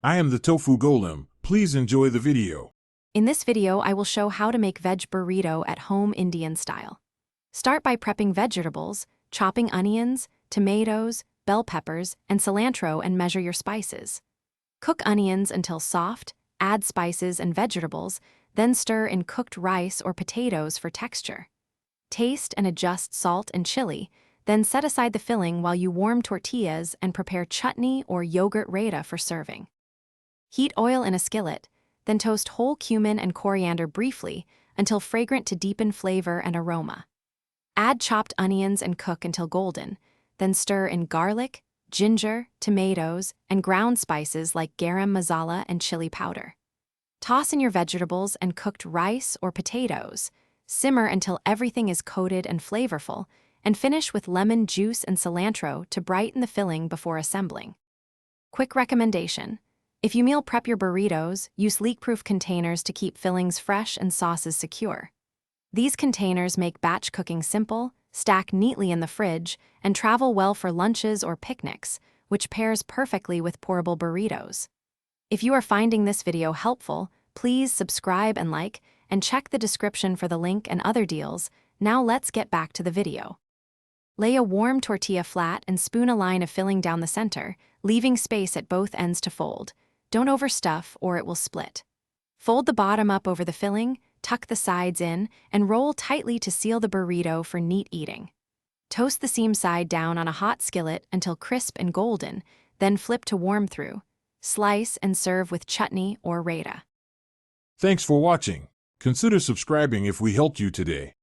I am the Tofu Golem. Please enjoy the video. In this video, I will show how to make veg burrito at home Indian style. Start by prepping vegetables, chopping onions, tomatoes, bell peppers, and cilantro and measure your spices. Cook onions until soft, add spices and vegetables, then stir in cooked rice or potatoes for texture. Taste and adjust salt and chili, then set aside the filling while you warm tortillas and prepare chutney or yogurt raita for serving. Heat oil in a skillet, then toast whole cumin and coriander briefly until fragrant to deepen flavor and aroma. Add chopped onions and cook until golden, then stir in garlic, ginger, tomatoes, and ground spices like garam masala and chili powder. Toss in your vegetables and cooked rice or potatoes. Simmer until everything is coated and flavorful, and finish with lemon juice and cilantro to brighten the filling before assembling. Quick recommendation: if you meal prep your burritos, use leak-proof containers to keep fillings fresh and sauces secure. These containers make batch cooking simple, stack neatly in the fridge, and travel well for lunches or picnics, which pairs perfectly with portable burritos. If you are finding this video helpful, please subscribe and like, and check the description for the link and other deals. Now let's get back to the video. Lay a warm tortilla flat and spoon a line of filling down the center, leaving space at both ends to fold. Don't overstuff or it will split. Fold the bottom up over the filling, tuck the sides in, and roll tightly to seal the burrito for neat eating. Toast the seam side down on a hot skillet until crisp and golden, then flip to warm through. Slice and serve with chutney or raita. Thanks for watching. Consider subscribing if we helped you today.